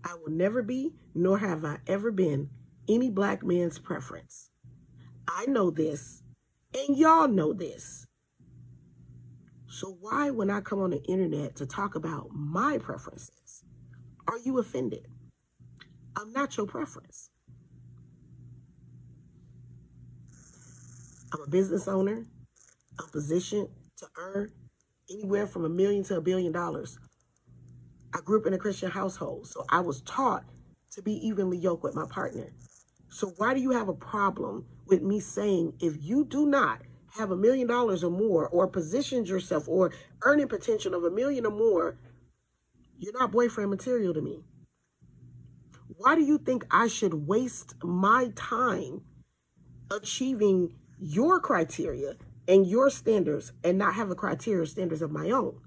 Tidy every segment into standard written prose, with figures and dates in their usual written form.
I will never be, nor have I ever been, any black man's preference. I know this, and y'all know this. So why, when I come on the internet to talk about my preferences, are you offended? I'm not your preference. I'm a business owner. I'm positioned to earn anywhere from $1 million to $1 billion. I grew up in a Christian household, so I was taught to be evenly yoked with my partner. So why do you have a problem with me saying if you do not have $1 million or more, or positioned yourself or earning potential of 1 million or more, you're not boyfriend material to me? Why do you think I should waste my time achieving your criteria and your standards and not have a criteria or standards of my own?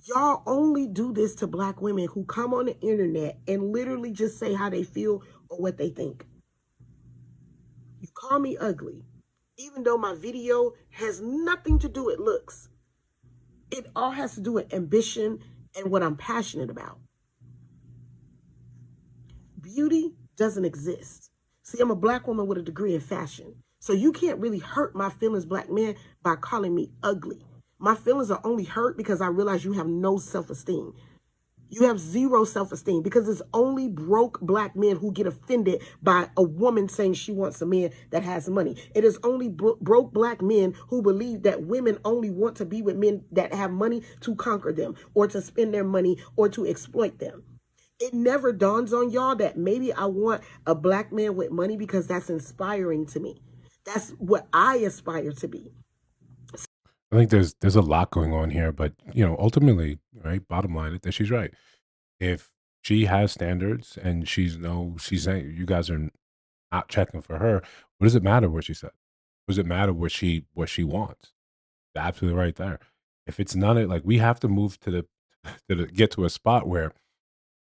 Y'all only do this to black women who come on the internet and literally just say how they feel or what they think. You call me ugly, even though my video has nothing to do with looks. It all has to do with ambition and what I'm passionate about. Beauty doesn't exist. See, I'm a black woman with a degree in fashion. So you can't really hurt my feelings, black men, by calling me ugly. My feelings are only hurt because I realize you have no self-esteem. You have zero self-esteem, because it's only broke black men who get offended by a woman saying she wants a man that has money. It is only broke black men who believe that women only want to be with men that have money to conquer them or to spend their money or to exploit them. It never dawns on y'all that maybe I want a black man with money because that's inspiring to me. That's what I aspire to be. I think there's a lot going on here, but ultimately, right? Bottom line, that she's right. If she has standards and she's saying you guys are not checking for her, what does it matter what she said? What does it matter what she wants? Absolutely right there. If it's none of like we have to move to the get to a spot where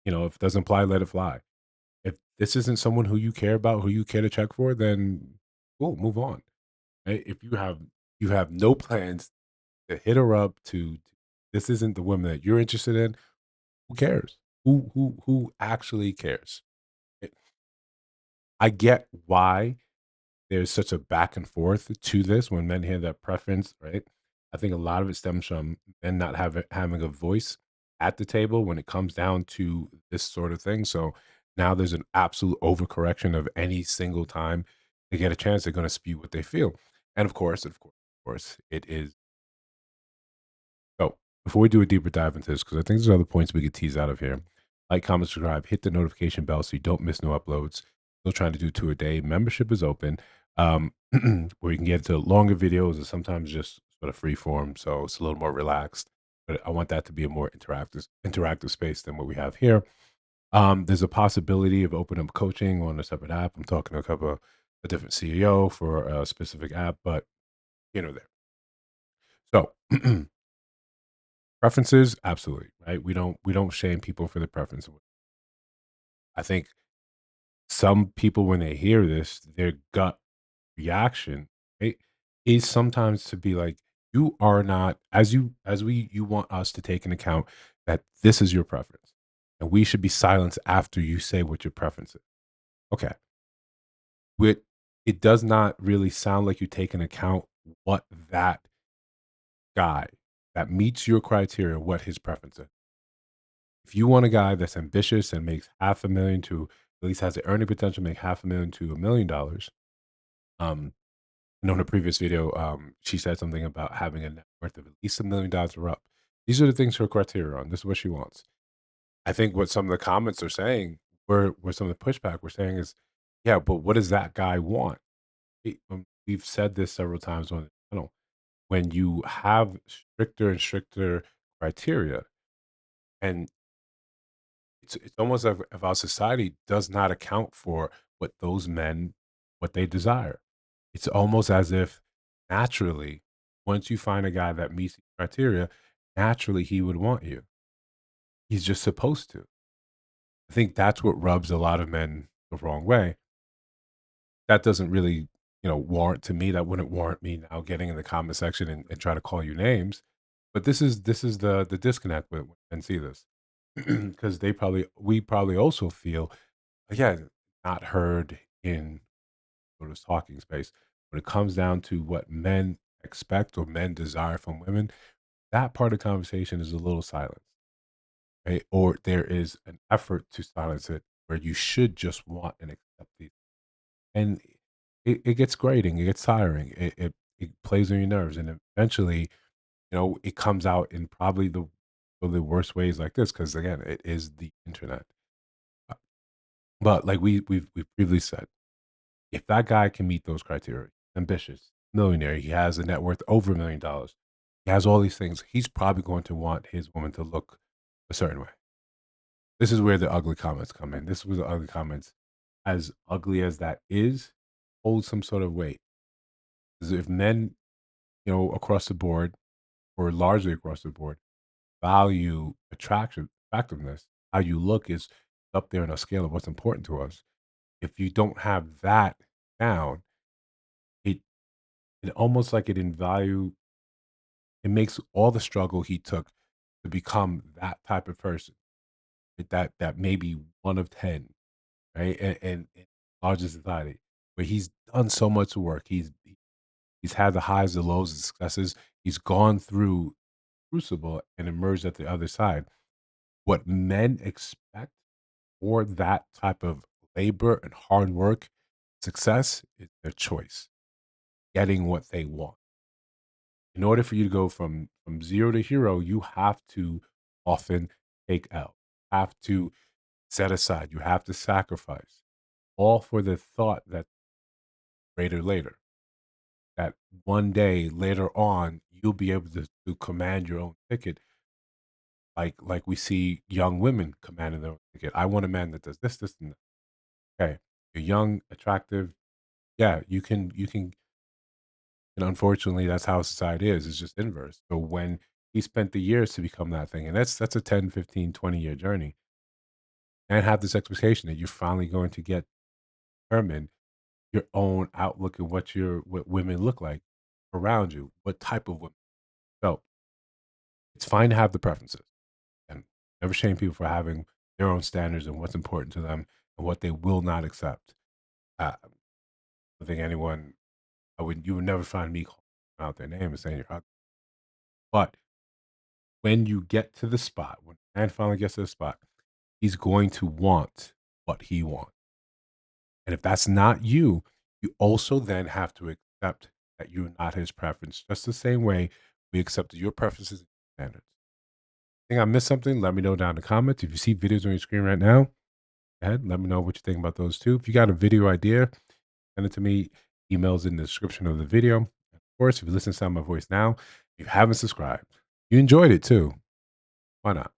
if it doesn't apply, let it fly. If this isn't someone who you care about, who you care to check for, then cool, move on. Right? If you have no plans to hit her up this isn't the woman that you're interested in, who cares? Who actually cares? It- I get why there's such a back and forth to this when men hear that preference, right? I think a lot of it stems from men not having a voice at the table when it comes down to this sort of thing. So now there's an absolute overcorrection of any single time they get a chance, they're going to spew what they feel. And of course, it is. So before we do a deeper dive into this, because I think there's other points we could tease out of here. Like, comment, subscribe, hit the notification bell so you don't miss no uploads. Still trying to do 2 a day. Membership is open, where you can get into longer videos and sometimes just sort of free form, so it's a little more relaxed. But I want that to be a more interactive space than what we have here. There's a possibility of opening up coaching on a separate app. I'm talking to a different CEO for a specific app, but there. So preferences, absolutely, right? We don't shame people for their preference. I think some people, when they hear this, their gut reaction, right, is sometimes to be like, you are not you want us to take into account that this is your preference. And we should be silenced after you say what your preference is. Okay. With it does not really sound like you take into account what that guy that meets your criteria, what his preference is. If you want a guy that's ambitious and makes half a million to at least has the earning potential to make half a million to $1 million, um, I know in a previous video, she said something about having a net worth of at least $1 million or up. These are the things her criteria on. This is what she wants. I think what some of the comments are saying, where some of the pushback we're saying is, yeah, but what does that guy want? We've said this several times on the channel. When you have stricter and stricter criteria, and it's almost like if our society does not account for what those men what they desire. It's almost as if naturally, once you find a guy that meets the criteria, naturally he would want you. He's just supposed to. I think that's what rubs a lot of men the wrong way. That doesn't really, warrant to me. That wouldn't warrant me now getting in the comment section and try to call you names. But this is the disconnect with when men see this. because we probably also feel, again, not heard in sort of talking space. When it comes down to what men expect or men desire from women, that part of the conversation is a little silent, right? Or there is an effort to silence it where you should just want and accept these. And it gets grating, it gets tiring, it plays on your nerves. And eventually, it comes out in probably the worst ways like this, because again, it is the internet. Uh, But like we've previously said, if that guy can meet those criteria, ambitious, millionaire, he has a net worth over $1 million, he has all these things, he's probably going to want his woman to look a certain way. This is where the ugly comments come in. This was the ugly comments. As ugly as that is, hold some sort of weight. Because if men, across the board or largely across the board, value attractiveness, how you look is up there on a scale of what's important to us. If you don't have that down, it it almost like it makes all the struggle he took to become that type of person, that maybe one of 10, right? And larger society, where he's done so much work. He's had the highs, the lows, the successes. He's gone through crucible and emerged at the other side. What men expect for that type of labor and hard work, success is their choice, getting what they want. In order for you to go from zero to hero, you have to often take out, have to set aside, you have to sacrifice, all for the thought that greater later, that one day later on you'll be able to command your own ticket, like we see young women commanding their own ticket. I want a man that does this, this, and that. Okay, you're young, attractive. Yeah, and unfortunately, that's how society is. It's just inverse. So when he spent the years to become that thing, and that's a 10, 15, 20-year journey, and have this expectation that you're finally going to get determined your own outlook and what women look like around you, what type of women. So it's fine to have the preferences, and never shame people for having their own standards and what's important to them and what they will not accept. I don't think anyone, you would never find me calling out their name and saying you're ugly. But when you get to the spot, when a man finally gets to the spot, he's going to want what he wants. And if that's not you, you also then have to accept that you're not his preference, just the same way we accepted your preferences and standards. Think I missed something? Let me know down in the comments. If you see videos on your screen right now, go ahead. Let me know what you think about those too. If you got a video idea, send it to me. Emails in the description of the video. Of course, if you listen to my voice now, if you haven't subscribed, you enjoyed it too. Why not?